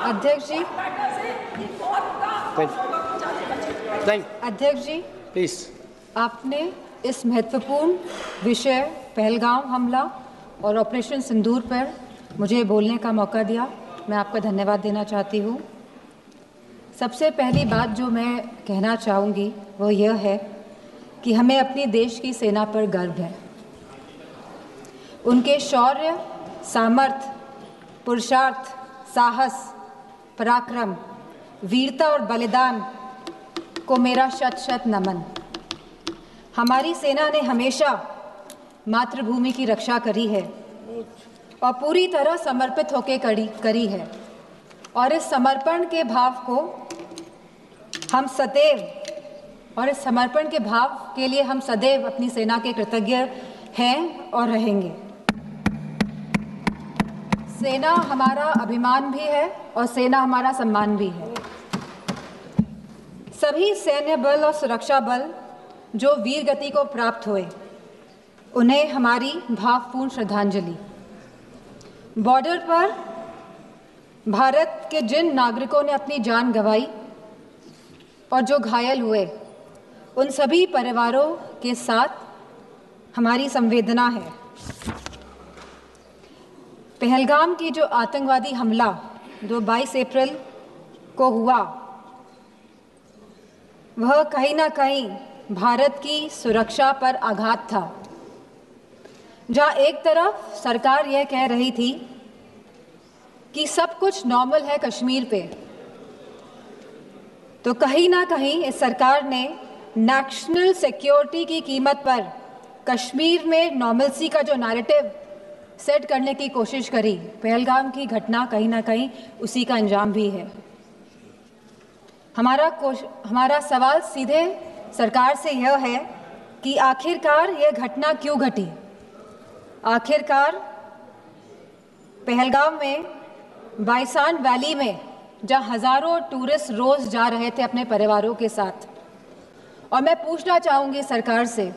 अध्यक्ष जी, अध्यक्ष जी प्लीज, आपने इस महत्वपूर्ण विषय पहलगाम हमला और ऑपरेशन सिंदूर पर मुझे बोलने का मौका दिया। मैं आपका धन्यवाद देना चाहती हूँ। सबसे पहली बात जो मैं कहना चाहूँगी वो यह है कि हमें अपनी देश की सेना पर गर्व है। उनके शौर्य, सामर्थ्य, पुरुषार्थ, साहस, पराक्रम, वीरता और बलिदान को मेरा शत शत नमन। हमारी सेना ने हमेशा मातृभूमि की रक्षा करी है और पूरी तरह समर्पित होकर करी है, और इस समर्पण के भाव को हम सदैव और इस समर्पण के भाव के लिए हम सदैव अपनी सेना के कृतज्ञ हैं और रहेंगे। सेना हमारा अभिमान भी है और सेना हमारा सम्मान भी है। सभी सैन्य बल और सुरक्षा बल जो वीर गति को प्राप्त हुए, उन्हें हमारी भावपूर्ण श्रद्धांजलि। बॉर्डर पर भारत के जिन नागरिकों ने अपनी जान गंवाई और जो घायल हुए, उन सभी परिवारों के साथ हमारी संवेदना है। पहलगाम की जो आतंकवादी हमला जो 22 अप्रैल को हुआ, वह कहीं ना कहीं भारत की सुरक्षा पर आघात था। जहां एक तरफ सरकार यह कह रही थी कि सब कुछ नॉर्मल है कश्मीर पे, तो कहीं ना कहीं इस सरकार ने नेशनल सिक्योरिटी की कीमत पर कश्मीर में नॉर्मलसी का जो नैरेटिव सेट करने की कोशिश करी। पहलगाम की घटना कहीं ना कहीं उसी का अंजाम भी है। हमारा सवाल सीधे सरकार से यह है कि आखिरकार यह घटना क्यों घटी। आखिरकार पहलगाम में बाइसान वैली में जहां हजारों टूरिस्ट रोज जा रहे थे अपने परिवारों के साथ, और मैं पूछना चाहूँगी सरकार से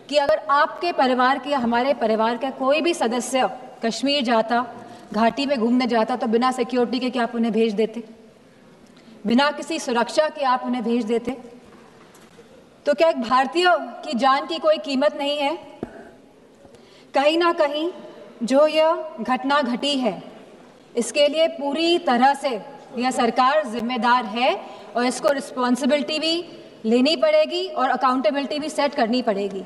कि अगर आपके परिवार के या हमारे परिवार का कोई भी सदस्य कश्मीर जाता, घाटी में घूमने जाता, तो बिना सिक्योरिटी के क्या आप उन्हें भेज देते? बिना किसी सुरक्षा के आप उन्हें भेज देते? तो क्या एक भारतीय की जान की कोई कीमत नहीं है? कहीं ना कहीं जो यह घटना घटी है, इसके लिए पूरी तरह से यह सरकार जिम्मेदार है और इसको रिस्पॉन्सिबिलिटी भी लेनी पड़ेगी और अकाउंटेबिलिटी भी सेट करनी पड़ेगी।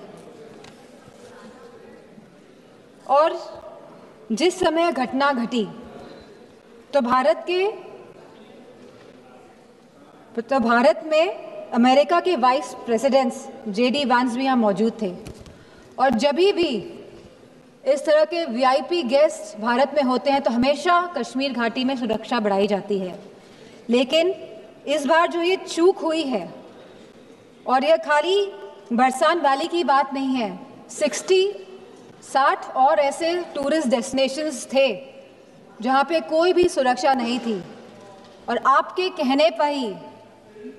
और जिस समय घटना घटी तो भारत में अमेरिका के वाइस प्रेसिडेंट्स JD वांस भी यहाँ मौजूद थे, और जब भी इस तरह के VIP गेस्ट भारत में होते हैं तो हमेशा कश्मीर घाटी में सुरक्षा बढ़ाई जाती है। लेकिन इस बार जो ये चूक हुई है, और यह खाली बरसान वैली की बात नहीं है, 60 और ऐसे टूरिस्ट डेस्टिनेशंस थे जहाँ पे कोई भी सुरक्षा नहीं थी, और आपके कहने पर ही,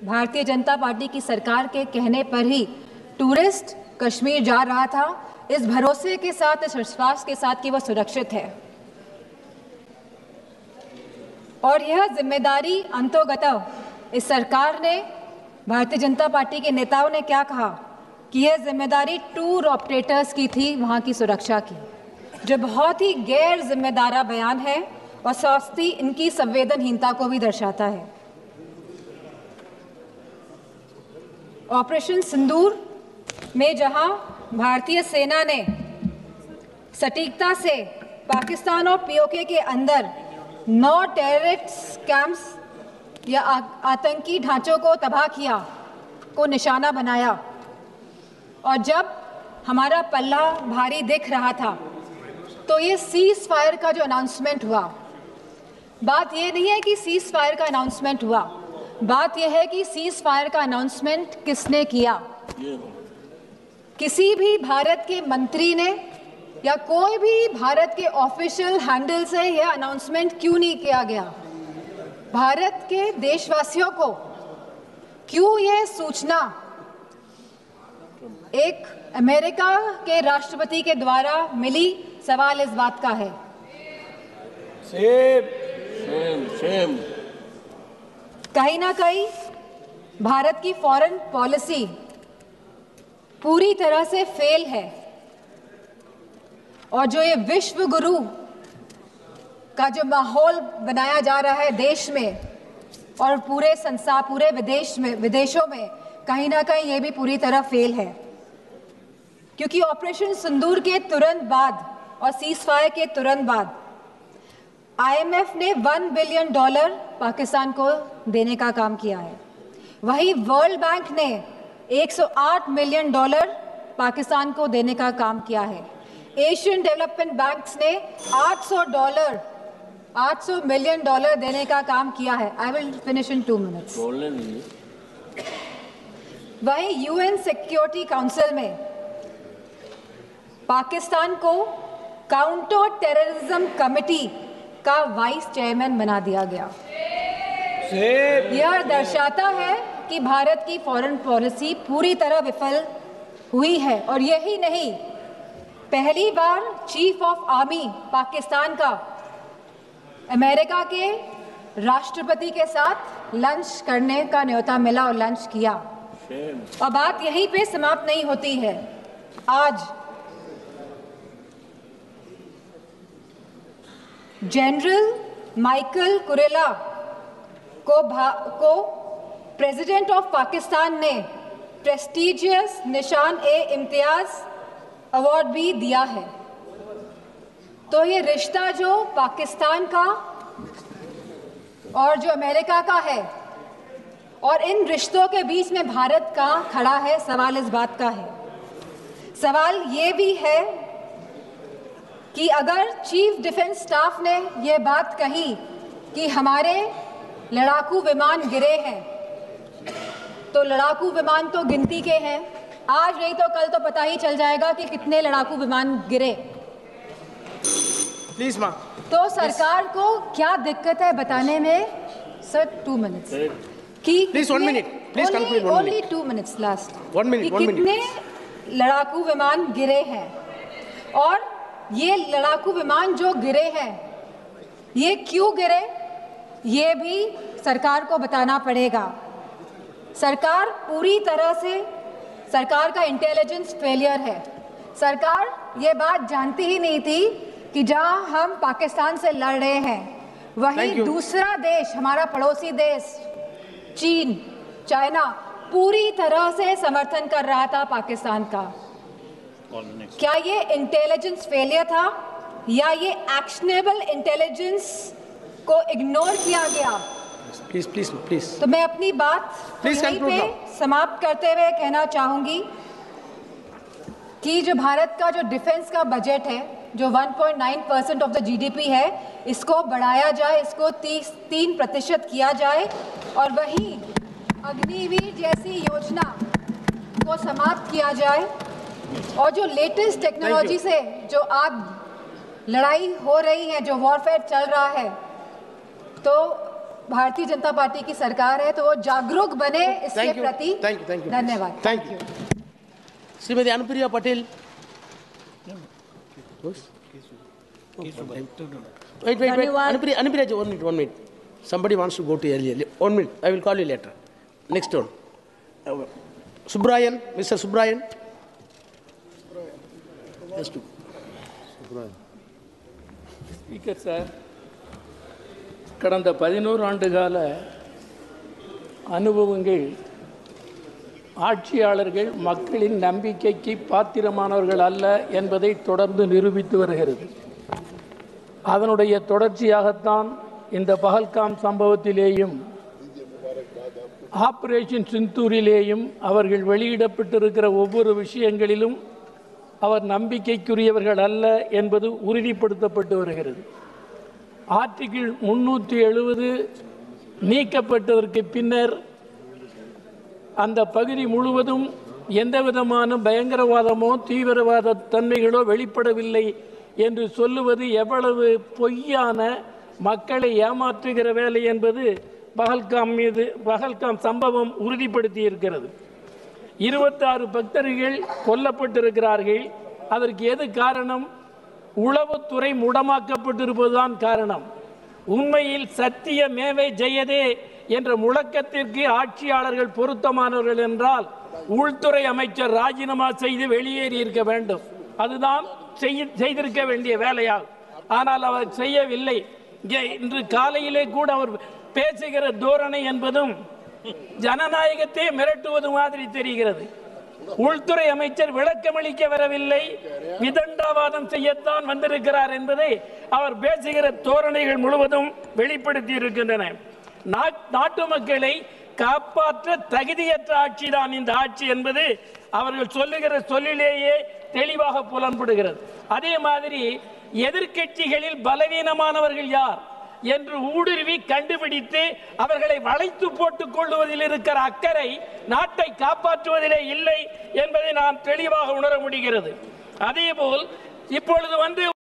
भारतीय जनता पार्टी की सरकार के कहने पर ही टूरिस्ट कश्मीर जा रहा था, इस भरोसे के साथ, इस विश्वास के साथ कि वह सुरक्षित है। और यह जिम्मेदारी अंतोगत इस सरकार ने, भारतीय जनता पार्टी के नेताओं ने क्या कहा कि यह जिम्मेदारी टूर ऑपरेटर्स की थी वहाँ की सुरक्षा की, जो बहुत ही गैर जिम्मेदारा बयान है और साथ ही इनकी संवेदनहीनता को भी दर्शाता है। ऑपरेशन सिंदूर में जहां भारतीय सेना ने सटीकता से पाकिस्तान और POK के अंदर 9 टेररिस्ट कैंप्स या आतंकी ढांचों को तबाह किया, को निशाना बनाया, और जब हमारा पल्ला भारी दिख रहा था तो ये सीज फायर का जो अनाउंसमेंट हुआ, बात ये नहीं है कि सीज फायर का अनाउंसमेंट हुआ, बात यह है कि सीज फायर का अनाउंसमेंट किसने किया। किसी भी भारत के मंत्री ने या कोई भी भारत के ऑफिशियल हैंडल से यह अनाउंसमेंट क्यों नहीं किया गया? भारत के देशवासियों को क्यों यह सूचना एक अमेरिका के राष्ट्रपति के द्वारा मिली? सवाल इस बात का है। सेम कहीं ना कहीं भारत की फॉरेन पॉलिसी पूरी तरह से फेल है और जो ये विश्व गुरु का जो माहौल बनाया जा रहा है देश में और पूरे संसार, पूरे विदेशों में कहीं ना कहीं ये भी पूरी तरह फेल है, क्योंकि ऑपरेशन सिंदूर के तुरंत बाद और सीज़फायर के तुरंत बाद IMF ने $1 बिलियन पाकिस्तान को देने का काम किया है। वहीं वर्ल्ड बैंक ने $108 मिलियन पाकिस्तान को देने का काम किया है। एशियन डेवलपमेंट बैंक्स ने $800 मिलियन देने का काम किया है। I will finish in 2 minutes. वहीं UN सिक्योरिटी काउंसिल में पाकिस्तान को काउंटर टेररिज्म कमेटी का वाइस चेयरमैन बना दिया गया। यह दर्शाता है कि भारत की फॉरेन पॉलिसी पूरी तरह विफल हुई है। और यही नहीं, पहली बार चीफ ऑफ आर्मी पाकिस्तान का अमेरिका के राष्ट्रपति के साथ लंच करने का न्योता मिला और लंच किया। और बात यहीं पे समाप्त नहीं होती है। आज जनरल माइकल कुरेला को प्रेसिडेंट ऑफ पाकिस्तान ने प्रेस्टिजियस निशान-ए-इम्तियाज अवार्ड भी दिया है। तो ये रिश्ता जो पाकिस्तान का और जो अमेरिका का है और इन रिश्तों के बीच में भारत का खड़ा है, सवाल इस बात का है। सवाल ये भी है कि अगर चीफ डिफेंस स्टाफ ने यह बात कही कि हमारे लड़ाकू विमान गिरे हैं, तो लड़ाकू विमान तो गिनती के हैं, आज नहीं तो कल तो पता ही चल जाएगा कि कितने लड़ाकू विमान गिरे। प्लीज मां। तो सरकार को क्या दिक्कत है बताने में? सर 2 मिनट्स कि please 1 minute, please conclude. Only 2 minutes last. 1 minute, 1 minute. कितने लड़ाकू विमान गिरे हैं और ये लड़ाकू विमान जो गिरे हैं ये क्यों गिरे, ये भी सरकार को बताना पड़ेगा। सरकार पूरी तरह से, सरकार का इंटेलिजेंस फेलियर है। सरकार ये बात जानती ही नहीं थी कि जहां हम पाकिस्तान से लड़ रहे हैं वहीं दूसरा देश, हमारा पड़ोसी देश चीन, चाइना पूरी तरह से समर्थन कर रहा था पाकिस्तान का। क्या ये इंटेलिजेंस फेलियर था या ये एक्शनेबल इंटेलिजेंस को इग्नोर किया गया? Please please please. तो मैं अपनी बात यहीं पे समाप्त करते हुए कहना चाहूंगी कि जो भारत का जो डिफेंस का बजट है, जो 1.9% ऑफ द GDP है, इसको बढ़ाया जाए, इसको 3% किया जाए और वहीं अग्निवीर जैसी योजना को समाप्त किया जाए। और जो लेटेस्ट टेक्नोलॉजी से जो आज लड़ाई हो रही है, जो वॉरफेयर चल रहा है, तो भारतीय जनता पार्टी की सरकार है तो वो जागरूक बने इसके प्रति। धन्यवाद। Thank you. Shrimati Anupriya Patel. Wait. Anupriya, 1 minute. Somebody wants to go to earlier. 1 minute. I will call you later. Next one. Subrayan, Mr. Subrayan. Yes, Speaker sir, கடந்த 11 ஆண்டு கால அனுபவங்கள் ஆட்சியாளர்கள் மக்களின் நம்பிக்கைக்கு பாத்திரமானவர்கள் அல்ல என்பதை தொடர்ந்து நிரூபித்து வருகிறது. அதனுடைய தொடர்ச்சியாகத்தான் இந்த பஹல்காம் சம்பவத்திலேயும் ஆபரேஷன் சிந்தூரிலேயும் அவர்கள் வெளியிடப்பட்டிருக்கிற ஒவ்வொரு விஷயங்களிலும் அவர் நம்பிக்கைக்குரியவர்கள் அல்ல என்பது உறுதிப்படுத்தப்பட்டு வருகிறது. ஆர்டிகிள் 370 நீக்கப்பட்டதற்கு பின்னர் அந்த பகுதி முழுவதும் எந்தவிதமான பயங்கரவாதமோ தீவிரவாத தன்மைகளோ வெளிப்படவில்லை என்று சொல்லுவது எவ்வளவு பொய்யான, மக்களை ஏமாற்றுகிற வேலை என்பது பஹல்காம் சம்பவம் உறுதிப்படுத்தி இருக்கிறது. 26 பக்தர்கள் கொல்லப்பட்டிருக்கிறார்கள். அதற்கு எது காரணம்? உளவுத்துறை முடமாக்கப்பட்டிருப்பதுதான் காரணம். உண்மையில் சத்திய மேவை ஜெயதே என்ற முழக்கத்திற்கு ஆட்சியாளர்கள் பொருத்தமானவர்கள் என்றால் உள்துறை அமைச்சர் ராஜினாமா செய்து வெளியேறி இருக்க வேண்டும். அதுதான் செய்திருக்க வேண்டிய வேலையாகும். ஆனால் அவர் செய்யவில்லை. இன்று காலையிலே கூட அவர் பேசுகிற தோரணை என்பதும் ஜனநாயகத்தை மிரட்டுவது மாதிரி தெரிகிறது. உள்துறை அமைச்சர் விளக்கமளிக்க வரவில்லை, விதண்டாவாதம் செய்யத்தான் வந்திருக்கிறார் என்பதை அவர் பேசுகிற தோரணைகள் முழுவதும் வெளிப்படுத்தி இருக்கின்றன. நாட்டு மக்களை காப்பாற்ற தகுதியற்ற ஆட்சிதான் இந்த ஆட்சி என்பது அவர்கள் சொல்லுகிற சொல்லிலேயே தெளிவாக புலன்படுகிறது. அதே மாதிரி எதிர்க்கட்சிகளில் பலவீனமானவர்கள் யார் என்று ஊடுருவி கண்டுபிடித்து அவர்களை வளைத்து போட்டுக் கொள்வதில் இருக்கிற அக்கறை நாட்டை காப்பாற்றுவதிலே இல்லை என்பதை நாம் தெளிவாக உணர முடிகிறது. அதேபோல் இப்பொழுது